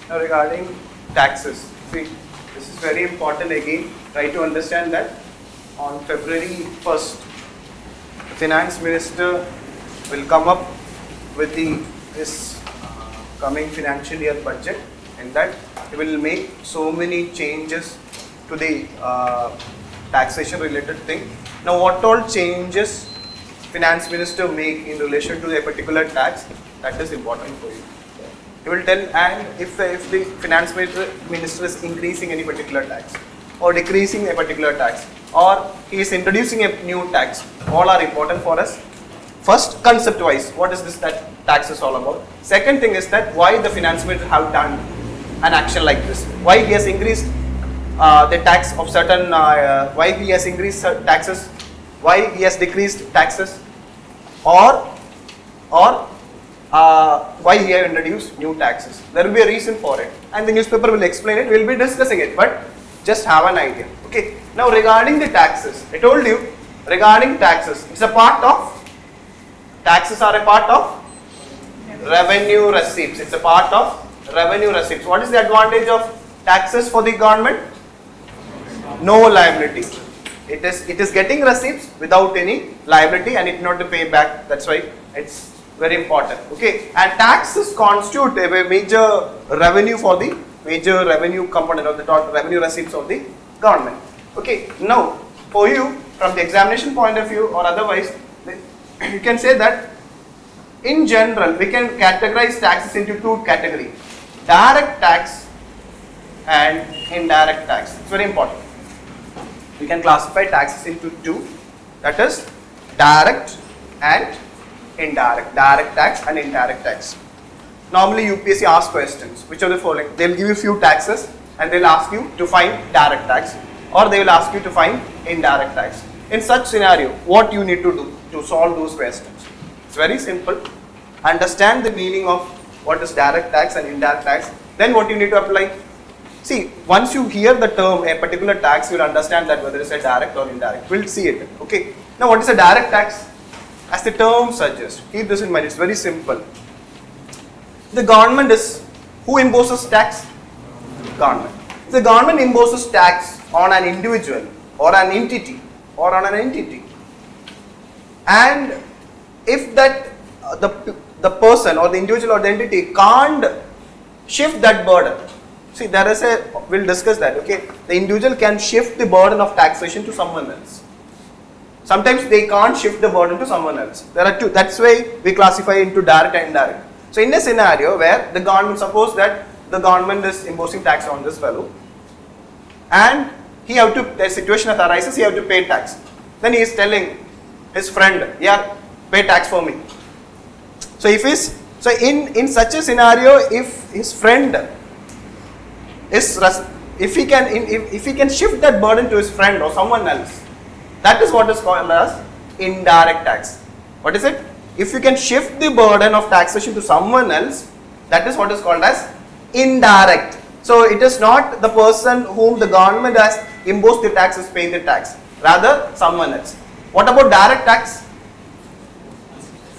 Now regarding taxes, see, this is very important again. Try to understand that on February 1st, the Finance Minister will come up with this coming financial year budget, and that he will make so many changes to the taxation related thing. Now what all changes Finance Minister make in relation to a particular tax, that is important for you. He will tell, and if the Finance Minister is increasing any particular tax or decreasing a particular tax, or he is introducing a new tax, all are important for us. First, concept wise, what is this that tax is all about? Second thing is that why the Finance Minister have done an action like this, why he has increased the tax of certain, why he has increased taxes, why he has decreased taxes, or why he has introduced new taxes. There will be a reason for it, and the newspaper will explain it. We will be discussing it, but just have an idea. Okay. Now regarding the taxes, I told you regarding taxes, it's a part of, taxes are a part of revenue receipts. It's a part of revenue receipts. What is the advantage of taxes for the government? No liability. It is getting receipts without any liability, and it not to pay back. That's why it's very important. Okay. And taxes constitute a major revenue for the major revenue component of the total revenue receipts of the government. Okay. Now for you, from the examination point of view or otherwise, you can say that in general we can categorize taxes into two categories: direct tax and indirect tax. It's very important. We can classify taxes into two, that is direct and indirect. Direct tax and indirect tax. Normally UPSC asks questions, which are the following. They will give you few taxes and they will ask you to find direct tax, or they will ask you to find indirect tax. In such scenario, what you need to do to solve those questions? It's very simple. Understand the meaning of what is direct tax and indirect tax. Then what you need to apply? See, once you hear the term a particular tax, you will understand that whether it's a direct or indirect. We'll see it. Okay. Now what is a direct tax? As the term suggests, keep this in mind, it's very simple. The government is, who imposes tax? Government. If the government imposes tax on an individual or an entity, and if that the person or the individual or the entity can't shift that burden, see, there is a, we'll discuss that. Okay, the individual can shift the burden of taxation to someone else. Sometimes they can't shift the burden to someone else. There are two. That's why we classify into direct and indirect. So in a scenario where the government, suppose that the government is imposing tax on this fellow, and he have to, the situation that arises, he have to pay tax. Then he is telling his friend, yeah, pay tax for me. So if he's, so in such a scenario, if his friend is, if he can shift that burden to his friend or someone else, that is what is called as indirect tax. What is it? If you can shift the burden of taxation to someone else, that is what is called as indirect. So it is not the person whom the government has imposed the tax is paying the tax, rather someone else. What about direct tax?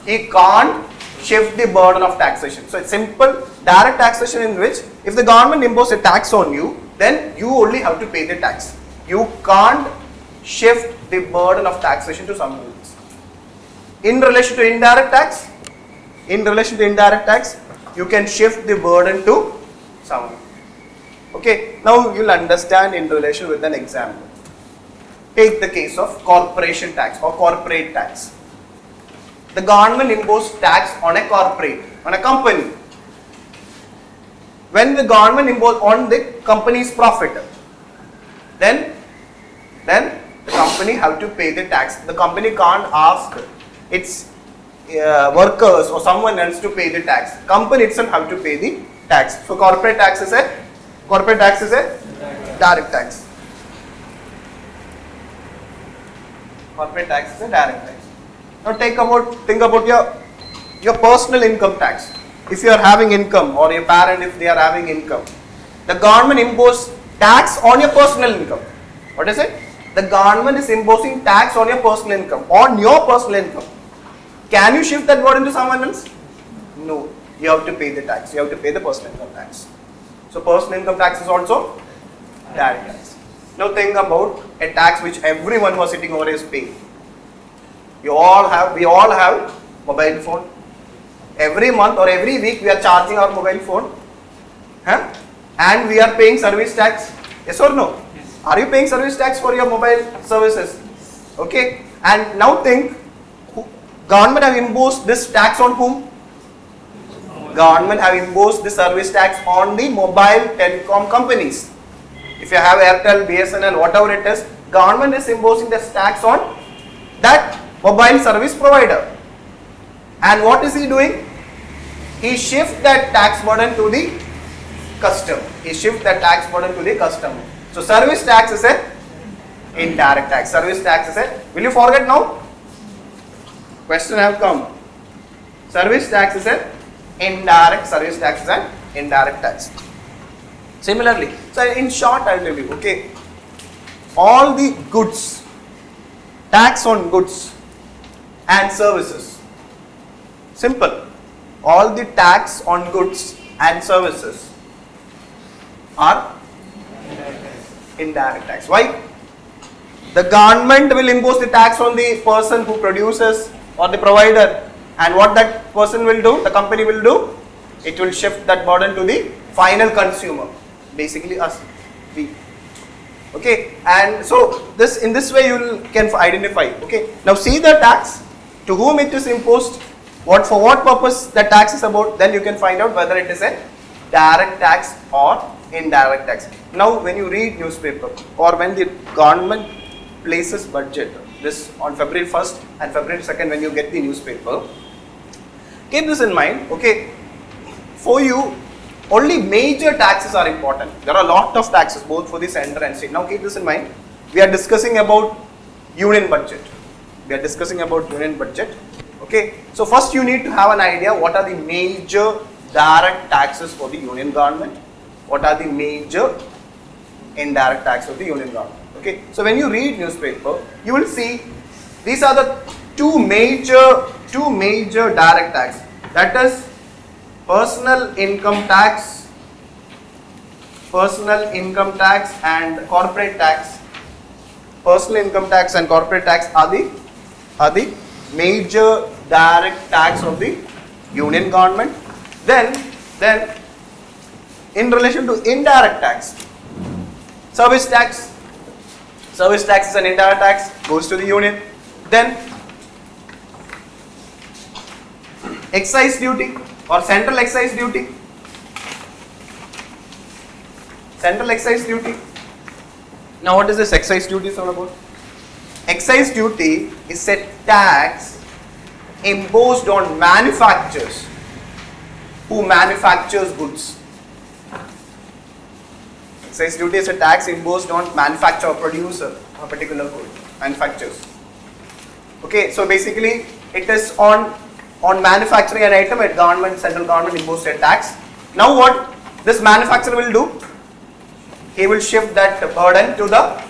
He can't shift the burden of taxation. So it's simple direct taxation, in which if the government imposes a tax on you, then you only have to pay the tax. You can't shift the burden of taxation to someone else. In relation to indirect tax, you can shift the burden to someone. Okay, now you will understand in relation with an example. Take the case of corporation tax or corporate tax. The government imposed tax on a corporate, on a company. When the government imposed on the company's profit, then the company have to pay the tax. The company can't ask its workers or someone else to pay the tax. Company itself have to pay the tax. So corporate tax is a direct tax. Corporate tax is a direct tax. Now think about your personal income tax. If you are having income, or your parent if they are having income, the government imposes tax on your personal income. What is it? The government is imposing tax on your personal income. Can you shift that burden to someone else? No. You have to pay the tax. You have to pay the personal income tax. So personal income tax is also direct tax. Now think about a tax which everyone was sitting over is paying. We all have mobile phone. Every month or every week we are charging our mobile phone. Huh? And we are paying service tax. Yes or no? Yes. Are you paying service tax for your mobile services? Okay. And now think, government have imposed this tax on whom? Government have imposed the service tax on the mobile telecom companies. If you have Airtel, BSNL, whatever it is, government is imposing this tax on that mobile service provider. And what is he doing? He shifts that tax burden to the customer. He shifts that tax burden to the customer. So service tax is a indirect tax. Service tax is a, will you forget now? Question have come. Service tax is a indirect, service tax is an indirect tax. Similarly, so in short I will tell you, okay, all the goods, tax on goods and services, simple, all the tax on goods and services are indirect tax. Why? The government will impose the tax on the person who produces or the provider, and what that person will do, the company will do, it will shift that burden to the final consumer, basically us, we. Okay, and so this, in this way you can identify. Okay, now see the tax, to whom it is imposed, what, for what purpose the tax is about, then you can find out whether it is a direct tax or indirect tax. Now when you read newspaper or when the government places budget, this on February 1st and February 2nd when you get the newspaper, keep this in mind. Okay, for you only major taxes are important. There are a lot of taxes both for the center and state. Now keep this in mind. We are discussing about union budget. We are discussing about union budget. Okay, so first you need to have an idea what are the major direct taxes for the union government, what are the major indirect taxes of the union government. Okay, so when you read newspaper, you will see these are the two major direct tax. That is personal income tax and corporate tax. Personal income tax and corporate tax are the major direct tax of the union government. Then in relation to indirect tax, service tax is an indirect tax, goes to the union. Then excise duty or central excise duty. Central excise duty. Now what is this excise duty all about? Excise duty is a tax imposed on manufacturers who manufactures goods. Excise duty is a tax imposed on manufacturer or producer of a particular good, manufacturers. Okay, so basically it is on manufacturing an item, at government, central government imposed a tax. Now what this manufacturer will do? He will shift that burden to the,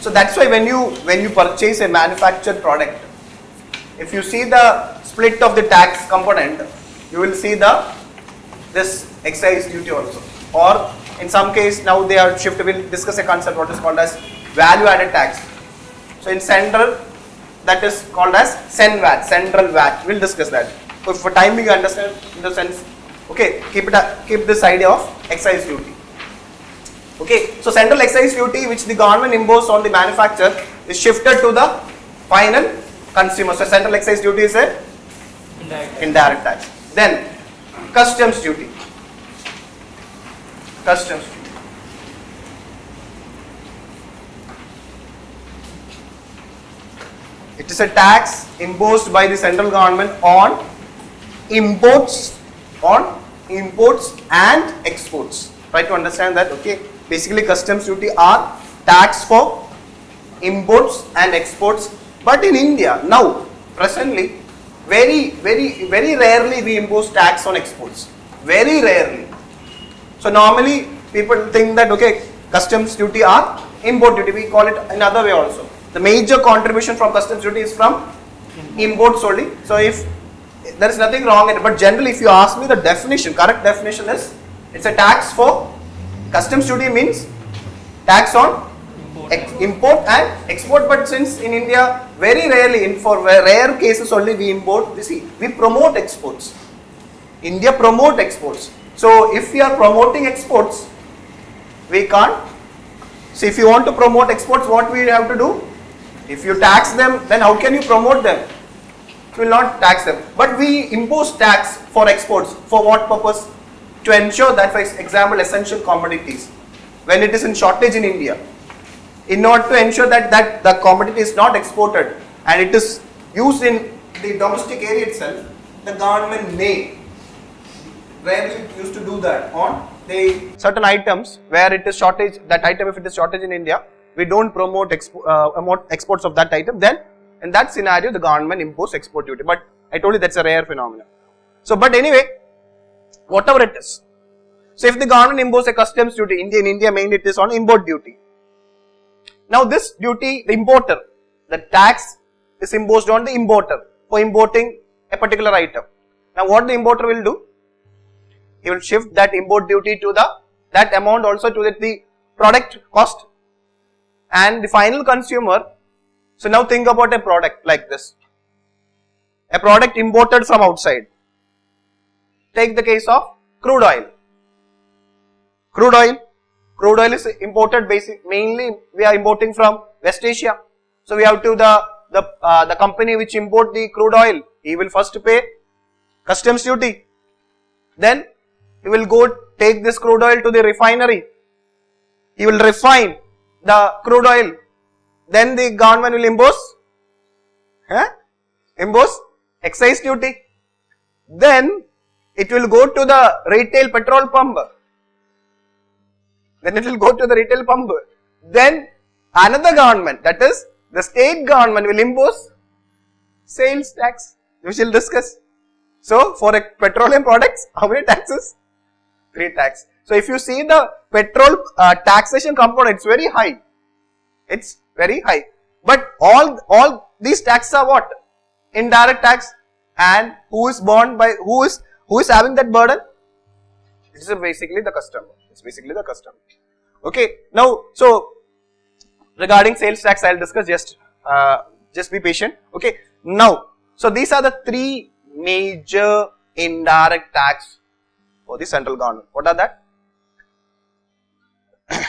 so that's why when you purchase a manufactured product, if you see the split of the tax component, you will see this excise duty also. Or in some case now they are shifted, we'll discuss a concept what is called as value added tax. So in central, that is called as CENVAT, central VAT. We'll discuss that. So for time being, you understand in the sense. Okay, keep this idea of excise duty. Okay, so central excise duty which the government imposed on the manufacturer is shifted to the final consumer. So central excise duty is a indirect tax. Then customs duty. Customs duty. It is a tax imposed by the central government on imports and exports. Try to understand that. Okay, basically customs duty are tax for imports and exports. But in India now, presently, very rarely we impose tax on exports. Very rarely. So normally people think that okay, customs duty are import duty. We call it another way also. The major contribution from customs duty is from imports only. So if there is nothing wrong in it, but generally if you ask me the definition, correct definition is it's a tax for Customs duty means tax on import and export, but since in India very rarely, for rare cases only we import, we promote exports. India promote exports. So if we are promoting exports, we can't. So if you want to promote exports, what we have to do? If you tax them, then how can you promote them? You will not tax them. But we impose tax for exports. For what purpose? To ensure that, for example, essential commodities, when it is in shortage in India, in order to ensure that the commodity is not exported and it is used in the domestic area itself, the government may rarely used to do that on the certain items where it is shortage. That item, if it is shortage in India, we don't promote exports of that item. Then in that scenario, the government impose export duty. But I told you that's a rare phenomenon. So, but anyway, whatever it is. So if the government impose a customs duty, in India mainly it is on import duty. Now this duty, the importer, the tax is imposed on the importer for importing a particular item. Now what the importer will do? He will shift that import duty to that amount also to the product cost, and the final consumer. So now think about a product like this, a product imported from outside. Take the case of crude oil. Crude oil is imported mainly we are importing from West Asia. So we have to the company which import the crude oil, he will first pay customs duty. Then he will go take this crude oil to the refinery. He will refine the crude oil. Then the government will impose excise duty. Then it will go to the retail petrol pump. Then another government, that is the state government, will impose sales tax. We shall discuss. So for a petroleum products, how many taxes? 3 tax. So if you see the petrol taxation component, it's very high. It's very high. But all these taxes are what? Indirect tax. And who is borne by, who is having that burden? It is basically the customer. It's basically the customer. Okay. Now, so regarding sales tax, I'll discuss. Just be patient. Okay. Now, so these are the 3 major indirect tax for the central government. What are that?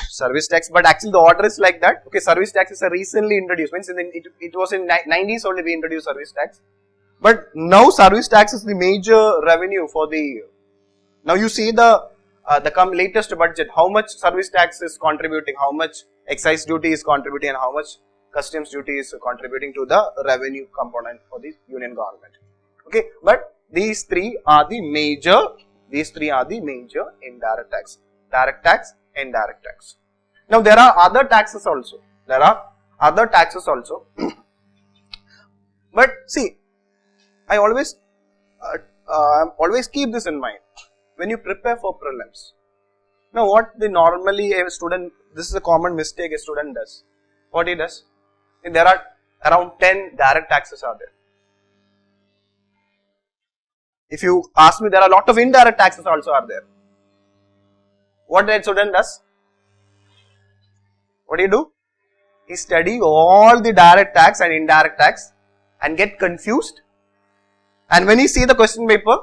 Service tax, but actually the order is like that. Okay, service tax is a recently introduced, means it was in 90s only we introduced service tax. But now service tax is the major revenue for the, now you see the latest budget, how much service tax is contributing, how much excise duty is contributing, and how much customs duty is contributing to the revenue component for the union government. Okay, but these 3 are the major, indirect tax, direct tax, indirect tax. Now there are other taxes also, but see, I always keep this in mind when you prepare for prelims. Now what normally a student, this is a common mistake a student does. What he does? There are around 10 direct taxes are there. If you ask me, there are a lot of indirect taxes also are there. What that student does? What do? He study all the direct tax and indirect tax and get confused. And when he see the question paper,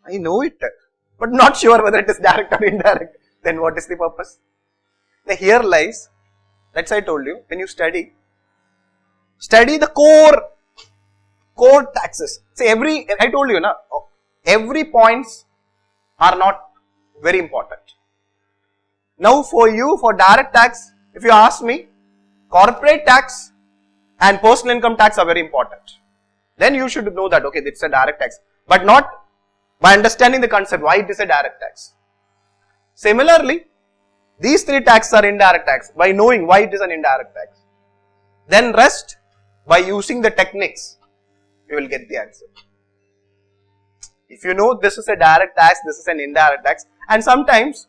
I know it, but not sure whether it is direct or indirect. Then what is the purpose? Now here lies, that's why I told you, when you study the core taxes. See I told you, every points are not very important. Now for you, for direct tax, if you ask me, corporate tax and personal income tax are very important. Then you should know that, okay, it's a direct tax, but not by understanding the concept, why it is a direct tax. Similarly, these 3 taxes are indirect tax, by knowing why it is an indirect tax. Then rest, by using the techniques, you will get the answer. If you know this is a direct tax, this is an indirect tax, and sometimes,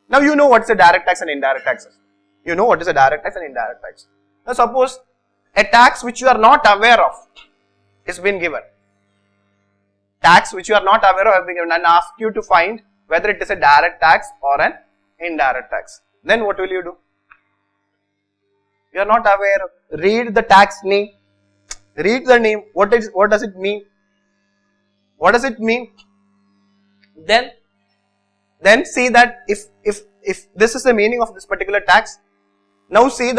now you know what is a direct tax and indirect taxes. You know what is a direct tax and indirect tax. Now suppose a tax which you are not aware of is been given. Tax which you are not aware of has been given and ask you to find whether it is a direct tax or an indirect tax. Then what will you do? You are not aware. Read the tax name. Read the name. What does it mean? What does it mean? Then see that if this is the meaning of this particular tax, now see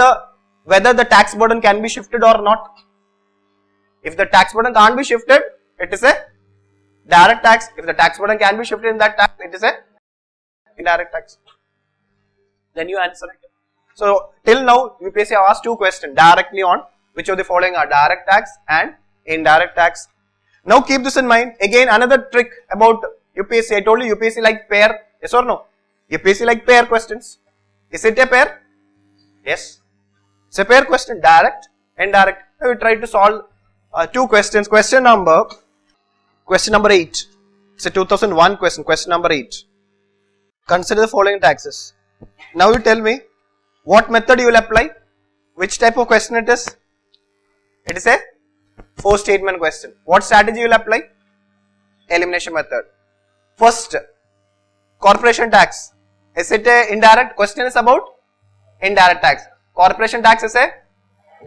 whether the tax burden can be shifted or not. If the tax burden can't be shifted, it is a direct tax. If the tax burden can be shifted in that tax, it is a indirect tax. Then you answer it. So till now UPSC asked two questions directly on which of the following are direct tax and indirect tax. Now keep this in mind. Again, another trick about UPSC. I told you UPSC like pair. Yes or no? UPSC like pair questions. Is it a pair? Yes. It's a pair question. Direct, indirect. Now we try to solve two questions. Question number 8. It's a 2001 question. Question number 8. Consider the following taxes. Now you tell me what method you will apply. Which type of question it is? It is a 4 statement question. What strategy you will apply? Elimination method. First, corporation tax. Is it a indirect? Question is about indirect tax. Corporation tax is a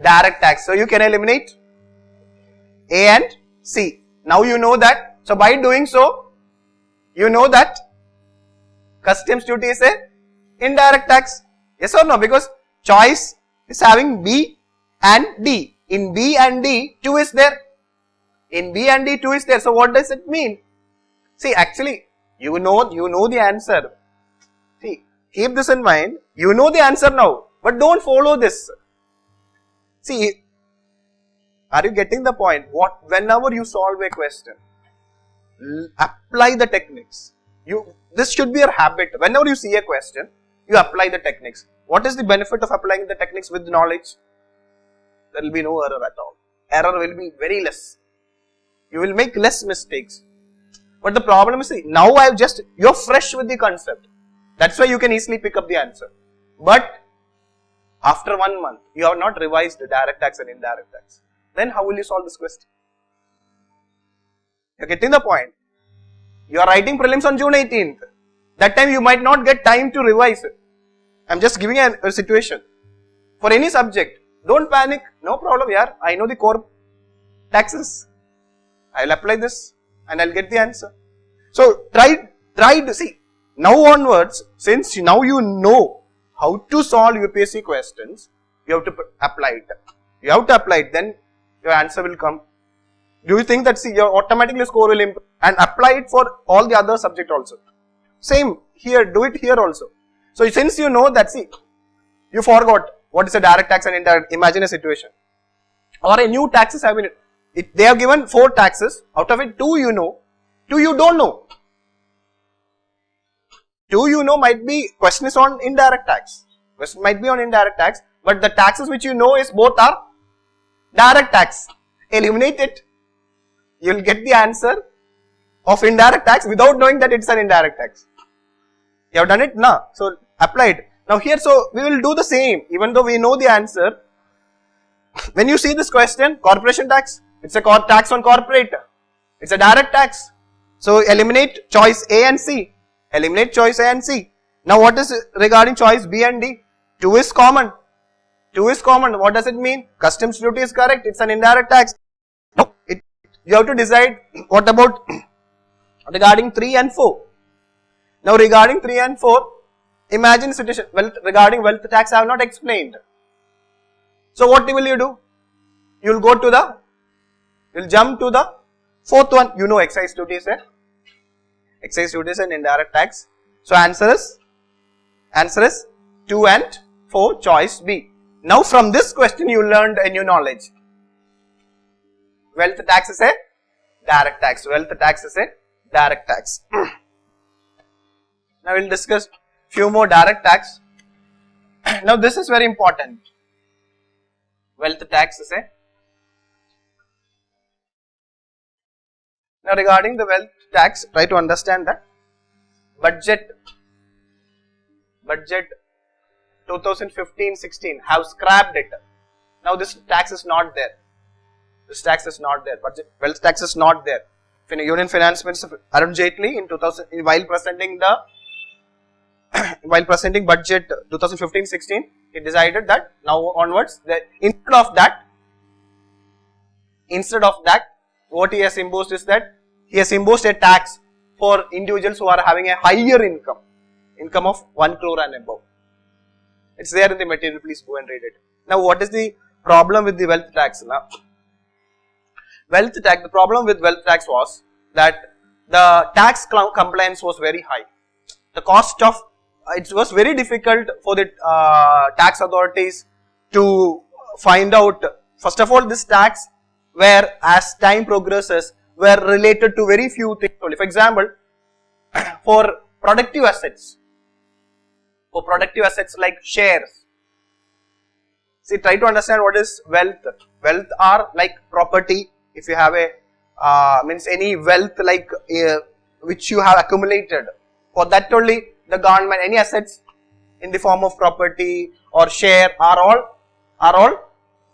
direct tax. So you can eliminate A and C. Now you know that. So by doing so, you know that customs duty is a indirect tax. Yes or no? Because choice is having B and D. In B and D, 2 is there. In B and D, 2 is there. So what does it mean? See, actually, you know the answer. See, keep this in mind. You know the answer now, but don't follow this. See, are you getting the point? Whenever you solve a question, apply the techniques. This should be your habit. Whenever you see a question, you apply the techniques. What is the benefit of applying the techniques with knowledge? There will be no error at all. Error will be very less. You will make less mistakes. But the problem is, now you're fresh with the concept. That's why you can easily pick up the answer. But after 1 month, you have not revised the direct tax and indirect tax. Then how will you solve this question? You're getting the point. You are writing prelims on June 18th. That time you might not get time to revise it. I'm just giving a situation. For any subject, don't panic. No problem, yaar. I know the core taxes. I'll apply this and I'll get the answer. So try to see. Now onwards, since now you know how to solve UPSC questions, you have to apply it. You have to apply it, then your answer will come. Do you think that your automatically score will improve? And apply it for all the other subject also. Same here, do it here also. So since you know that, you forgot what is a direct tax and indirect. Imagine a situation. Or a new taxes have been, they have given 4 taxes, out of it 2 you know, 2 you don't know. 2 you know might be, question is on indirect tax. Question might be on indirect tax, but the taxes which you know is both are direct tax. Eliminate it. You will get the answer of indirect tax without knowing that it's an indirect tax. You have done it? No. So apply it. Now here, so we will do the same, even though we know the answer. When you see this question, corporation tax, it's a tax on corporate. It's a direct tax. So eliminate choice A and C. Eliminate choice A and C. Now what is regarding choice B and D? 2 is common. 2 is common. What does it mean? Customs duty is correct. It's an indirect tax. No, you have to decide what about regarding 3 and 4. Now regarding 3 and 4, imagine situation, regarding wealth tax I have not explained. So what will you do? You will jump to the 4th one. You know excise duty is an indirect tax. So answer is 2 and 4, choice B. Now from this question you learned a new knowledge. Wealth tax is a direct tax. Wealth tax is a direct tax. Now we will discuss few more direct tax. Now this is very important. Wealth tax is a. Now regarding the wealth tax, try to understand that budget 2015-16 have scrapped it. Now this tax is not there. This tax is not there. Budget wealth tax is not there. Union Finance Minister Arun Jaitley in 2000 while presenting budget 2015-16, he decided that now onwards, instead of that, what he has imposed is that he has imposed a tax for individuals who are having a higher income of 1 crore and above. It's there in the material, please go and read it. Now, what is the problem with the wealth tax? Now, the problem with wealth tax was that the tax compliance was very high. The cost of, it was very difficult for the tax authorities to find out, first of all, this tax where as time progresses were related to very few things only. For example, for productive assets like shares. See, try to understand what is wealth. Wealth are like property. If you have a means any wealth like which you have accumulated, for that only the government, any assets in the form of property or share are all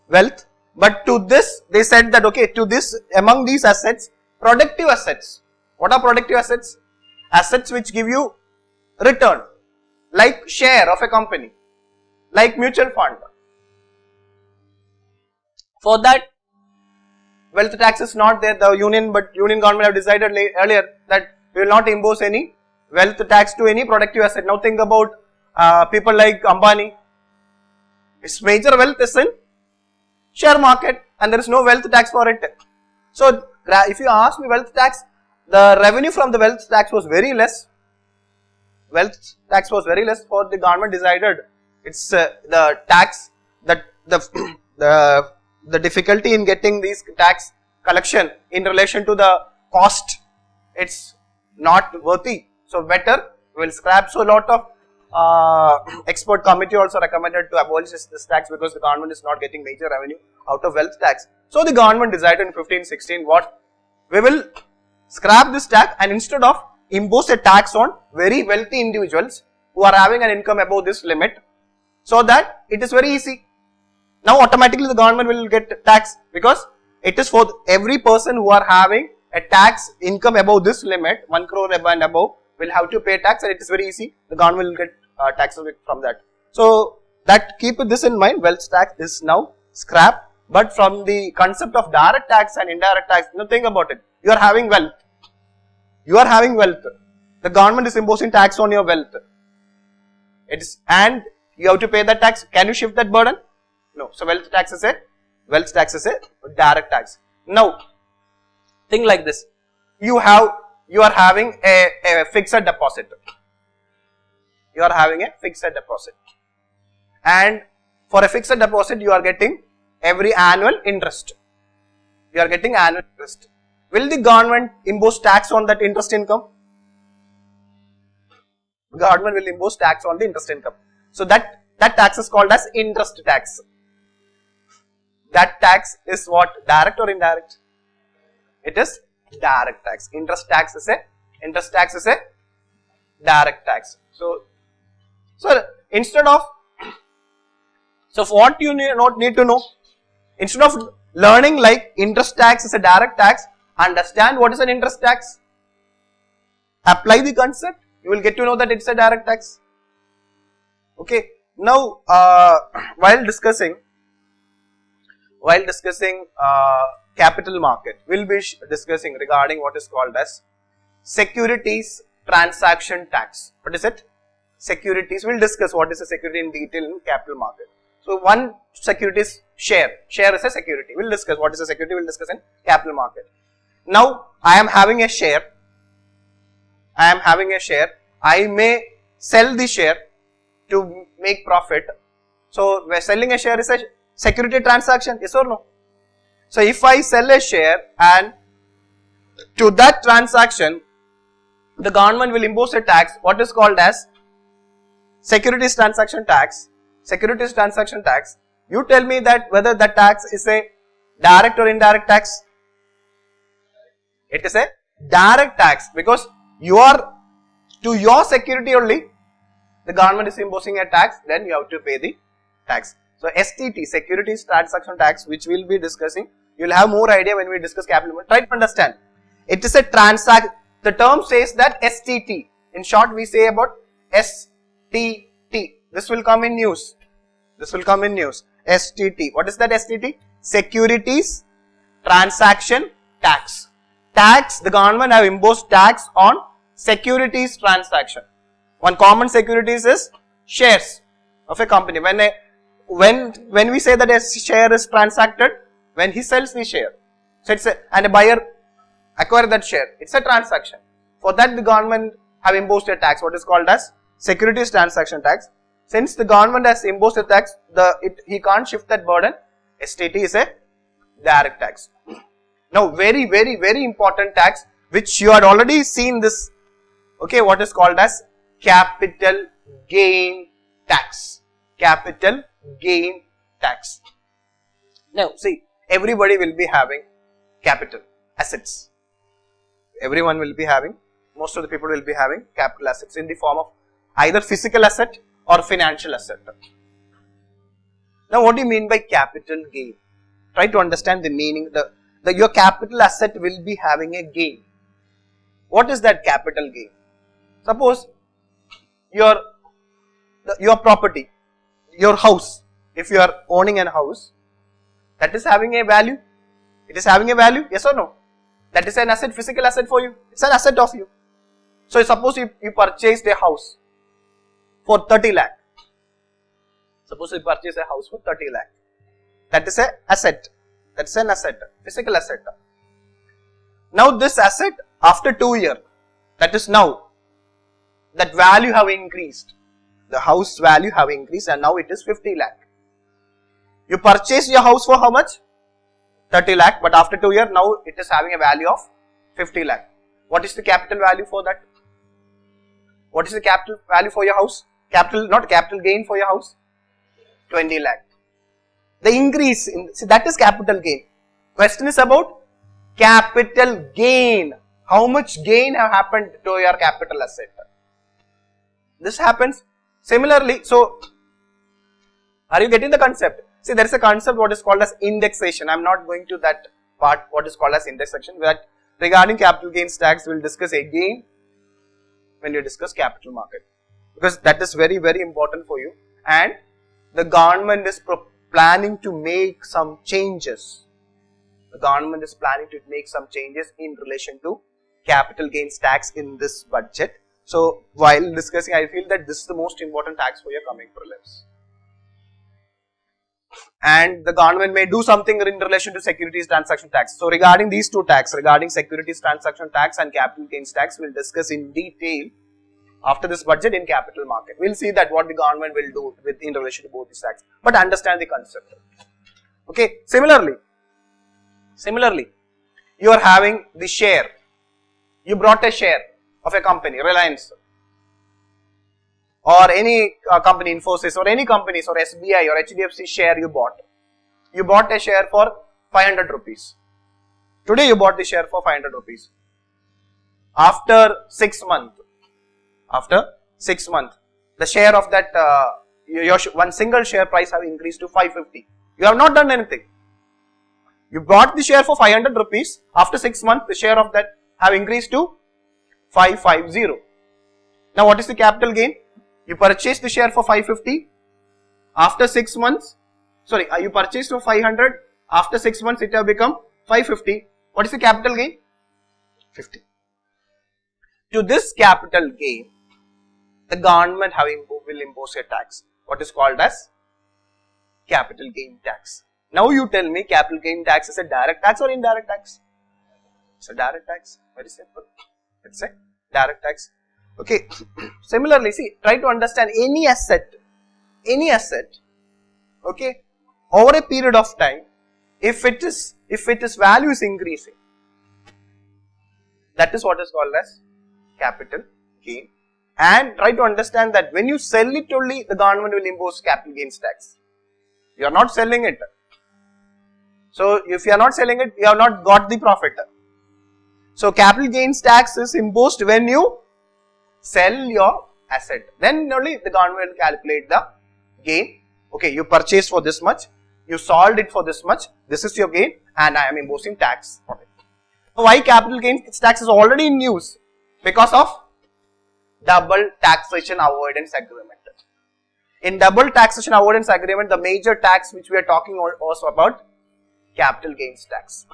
wealth. But to this they said that okay, to this, among these assets, productive assets. What are productive assets? Assets which give you return, like share of a company, like mutual fund. For that, wealth tax is not there. The union government have decided earlier that we will not impose any wealth tax to any productive asset. Now think about people like Ambani. His major wealth is in share market and there is no wealth tax for it. So if you ask me wealth tax, the revenue from the wealth tax was very less. Wealth tax was very less, for the government decided it's the tax that the difficulty in getting these tax collection in relation to the cost, it's not worthy. So better we will scrap. So a lot of expert committee also recommended to abolish this tax because the government is not getting major revenue out of wealth tax. So the government decided in 15-16 what? We will scrap this tax and instead of impose a tax on very wealthy individuals who are having an income above this limit, so that it is very easy. Now automatically the government will get tax because it is for every person who are having a tax income above this limit, 1 crore and above, will have to pay tax and it is very easy. The government will get taxes from that. So that, keep this in mind, wealth tax is now scrapped. But from the concept of direct tax and indirect tax, think about it. You are having wealth. The government is imposing tax on your wealth. And you have to pay that tax. Can you shift that burden? No. So wealth tax is a direct tax. Now, think like this. You are having a fixed deposit. And for a fixed deposit, you are getting every annual interest. Will the government impose tax on that interest income? Government will impose tax on the interest income. So that tax is called as interest tax. That tax is what? Direct or indirect? It is direct tax. Interest tax is a direct tax. So what you need to know, instead of learning like interest tax is a direct tax, understand what is an interest tax. Apply the concept, you will get to know that it's a direct tax. Okay. Now, while discussing capital market, we'll be discussing regarding what is called as securities transaction tax. What is it? Securities. We'll discuss what is a security in detail in capital market. So one security is share. Share is a security. We'll discuss what is a security. We'll discuss in capital market. Now I am having a share. I may sell the share to make profit. So selling a share is a security transaction. Yes or no? So if I sell a share and to that transaction, the government will impose a tax, what is called as securities transaction tax. Securities transaction tax. You tell me that whether the tax is a direct or indirect tax. It is a direct tax because to your security only, the government is imposing a tax, then you have to pay the tax. So STT, securities transaction tax, which we will be discussing, you will have more idea when we discuss capital market. Try to understand. It is a the term says that STT. In short, we say about STT. This will come in news. This will come in news. STT. What is that STT? Securities Transaction Tax. Tax, the government have imposed tax on securities transaction. One common securities is shares of a company. When we say that a share is transacted, when he sells the share, so and a buyer acquire that share, it's a transaction. For that, the government have imposed a tax, what is called as securities transaction tax. Since the government has imposed a tax, he can't shift that burden. STT is a direct tax. Now, very important tax, which you had already seen this. Okay, what is called as capital gain tax. Capital gain tax. Now, see, everybody will be having capital assets. Everyone will be having, most of the people will be having capital assets in the form of either physical asset or financial asset. Now, what do you mean by capital gain? Try to understand the meaning. Your capital asset will be having a gain. What is that capital gain? Suppose your property, your house, if you are owning a house, that is having a value. It is having a value, yes or no? That is an asset, physical asset for you. It's an asset of you. So suppose you purchased a house for 30 lakh. Suppose you purchase a house for 30 lakh. That is an asset. That's an asset, physical asset. Now this asset, after 2 years, that is now, that value have increased. The house value have increased and now it is 50 lakh. You purchased your house for how much? 30 lakh, but after 2 years, now it is having a value of 50 lakh. What is the capital value for that? What is the capital value for your house? Not capital gain for your house? 20 lakh. The increase that is capital gain. Question is about capital gain. How much gain have happened to your capital asset? This happens similarly. So, are you getting the concept? See, there is a concept what is called as indexation. I am not going to that part what is called as indexation. That regarding capital gains tax we will discuss again when you discuss capital market, because that is very important for you, and the government is planning to make some changes. The government is planning to make some changes in relation to capital gains tax in this budget. So, while discussing, I feel that this is the most important tax for your coming prelims. And the government may do something in relation to securities transaction tax. So, regarding these two tax, regarding securities transaction tax and capital gains tax, we will discuss in detail after this budget in capital market. We will see that what the government will do in relation to both these tax, but understand the concept. Okay. Similarly, you are having the share. You brought a share of a company, Reliance, or any company, Infosys, or any companies, or SBI or HDFC share you bought. You bought a share for 500 rupees. Today you bought the share for 500 rupees. After 6 months, the share of that, your one single share price have increased to 550. You have not done anything. You bought the share for 500 rupees. After 6 months, the share of that have increased to 550. Now, what is the capital gain? You purchased the share for 550. After 6 months, you purchased for 500. After 6 months, it have become 550. What is the capital gain? 50. To this capital gain, the government will impose a tax, what is called as capital gain tax. Now you tell me, capital gain tax is a direct tax or indirect tax? It's a direct tax. Very simple. It's a direct tax. Okay. Similarly, see, try to understand any asset, okay, over a period of time, if its value is increasing, that is what is called as capital gain. And try to understand that when you sell it only, the government will impose capital gains tax. You are not selling it. So, if you are not selling it, you have not got the profit. So, capital gains tax is imposed when you sell your asset. Then only the government will calculate the gain. Okay, you purchased for this much, you sold it for this much, this is your gain and I am imposing tax on it. Why capital gains tax is already in news? Because of double taxation avoidance agreement. In double taxation avoidance agreement, the major tax which we are talking also about capital gains tax.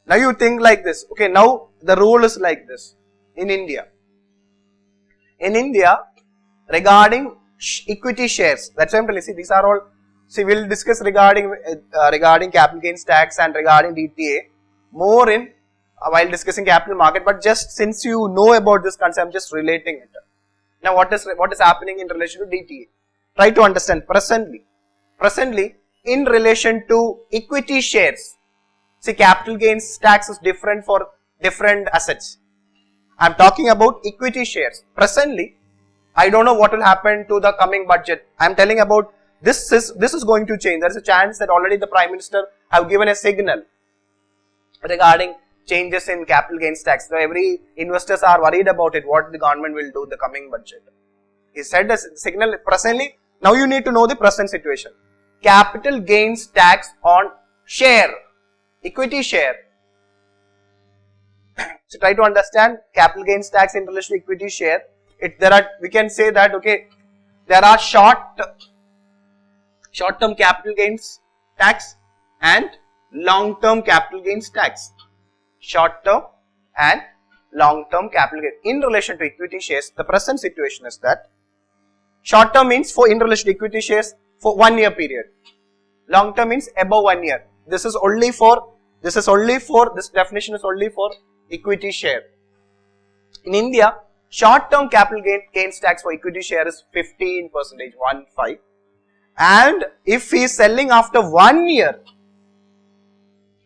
Now you think like this, okay, now the rule is like this in India. In India, regarding equity shares, that's why I'm telling you, see, these are all, see, we'll discuss regarding capital gains tax and regarding DTA more in while discussing capital market, but just since you know about this concept, I'm just relating it. Now what is happening in relation to DTA? Try to understand presently in relation to equity shares. See, capital gains tax is different for different assets. I am talking about equity shares. Presently, I don't know what will happen to the coming budget. I am telling about this is going to change. There is a chance that already the Prime Minister have given a signal regarding changes in capital gains tax. So every investors are worried about it, what the government will do the coming budget. He said a signal presently. Now you need to know the present situation. Capital gains tax on share, equity share. So try to understand capital gains tax in relation to equity share. We can say that, okay, there are short-term capital gains tax and long-term capital gains tax. Short-term and long-term capital gains. In relation to equity shares, the present situation is that short term means in relation to equity shares for 1 year period. Long term means above 1 year. This definition is only for equity share. In India, short term capital gains tax for equity share is 15%, 15. And if he is selling after 1 year,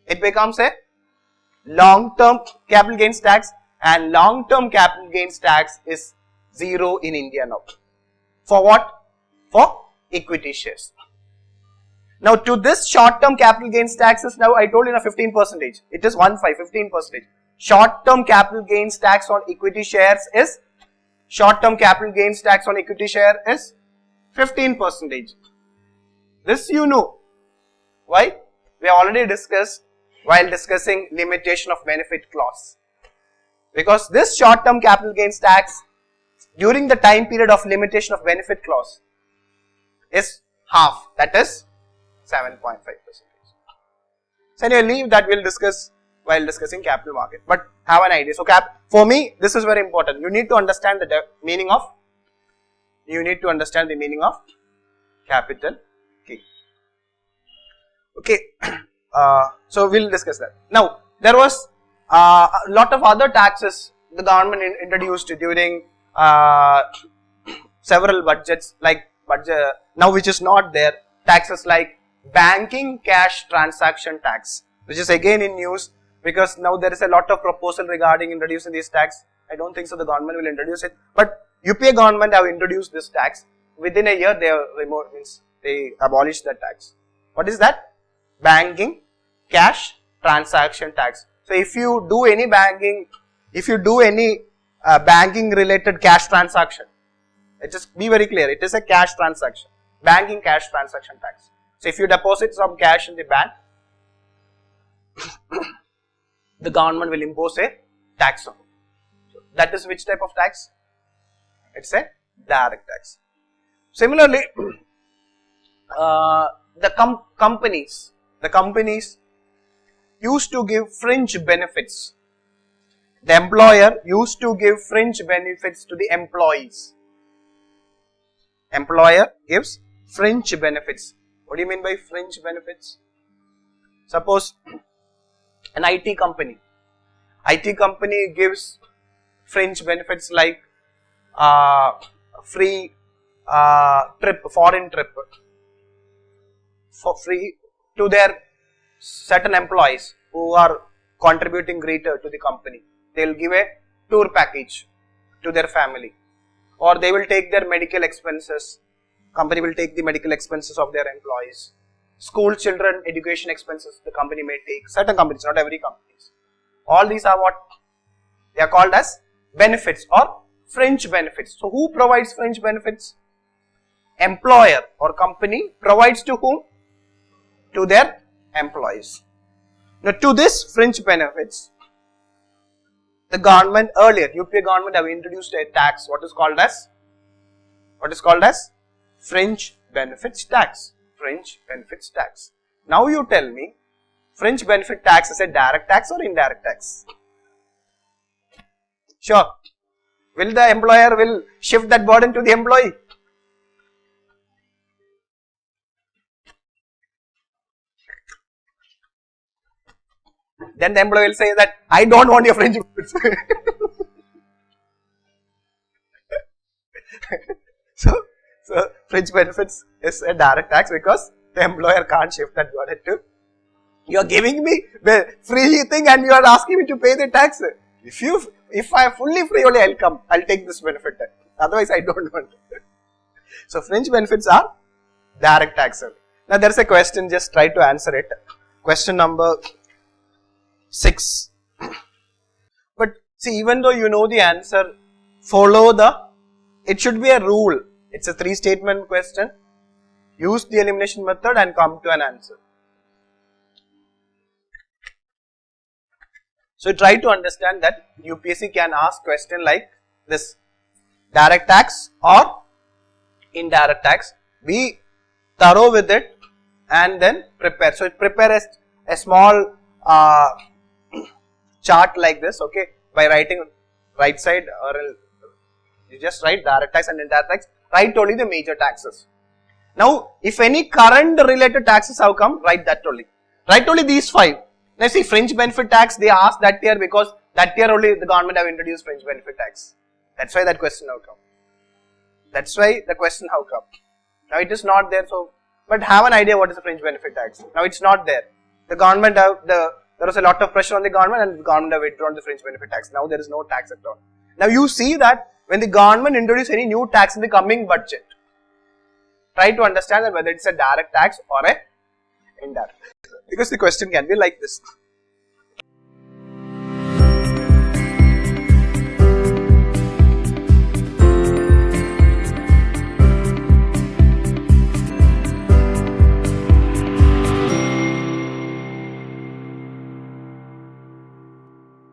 it becomes a long term capital gains tax, and long term capital gains tax is 0 in India now. For what? For equity shares. Now to this short term capital gains tax is now, I told you, 15%. It is 15%. Short term capital gains tax on equity shares is 15%. This you know. Why? We already discussed while discussing limitation of benefit clause. Because this short term capital gains tax during the time period of limitation of benefit clause is half, that is 7.5%. So anyway, leave that, we'll discuss while discussing capital market, but have an idea. So for me, this is very important. You need to understand the meaning of capital gain. Okay, so we'll discuss that. Now, there was a lot of other taxes the government introduced during several budgets, like now which is not there. Taxes like banking cash transaction tax, which is again in news because now there is a lot of proposal regarding introducing this tax. I don't think so the government will introduce it, but UPA government have introduced this tax. Within a year they have removed, means they abolished the tax. What is that? Banking cash transaction tax. So if you do any banking related cash transaction, just be very clear, it is a cash transaction, banking cash transaction tax. So if you deposit some cash in the bank, the government will impose a tax on it. So that is which type of tax? It's a direct tax. Similarly, the companies used to give fringe benefits. The employer used to give fringe benefits to the employees. Employer gives fringe benefits. What do you mean by fringe benefits? Suppose an IT company gives fringe benefits like free foreign trip for free to their certain employees who are contributing greater to the company. They will give a tour package to their family, or they will take their medical expenses. Company will take the medical expenses of their employees. School children education expenses the company may take. Certain companies, not every companies. All these are what they are called as benefits or fringe benefits. So who provides fringe benefits? Employer or company provides to whom? To their employees. Now to this fringe benefits, the government earlier, UPA government have introduced a tax, what is called as fringe benefits tax. Fringe benefits tax. Now you tell me, fringe benefit tax is a direct tax or indirect tax? Sure. Will the employer will shift that burden to the employee? Then the employee will say that I don't want your fringe benefits. So fringe benefits is a direct tax because the employer can't shift that burden to. You are giving me the free thing and you are asking me to pay the tax. If I am fully free only, I'll come. I'll take this benefit. Otherwise, I don't want. So fringe benefits are direct tax. Now there is a question. Just try to answer it. Question number 6. But see, even though you know the answer, follow the. It should be a rule. It's a 3-statement question. Use the elimination method and come to an answer. So try to understand that UPSC can ask question like this: direct tax or indirect tax. Be thorough with it and then prepare. So prepare a small chart like this, okay, by writing right side, or you just write direct tax and indirect tax. Write only the major taxes. Now, if any current related taxes have come, write that only. Write only these 5. Now see, fringe benefit tax they asked that year because that year only the government have introduced fringe benefit tax. That's why that question have come. That's why the question have come. Now it is not there, so but have an idea what is the fringe benefit tax. Now it's not there. The government have there was a lot of pressure on the government and the government have withdrawn the fringe benefit tax. Now there is no tax at all. Now you see that when the government introduce any new tax in the coming budget, try to understand that whether it's a direct tax or a indirect. Because the question can be like this.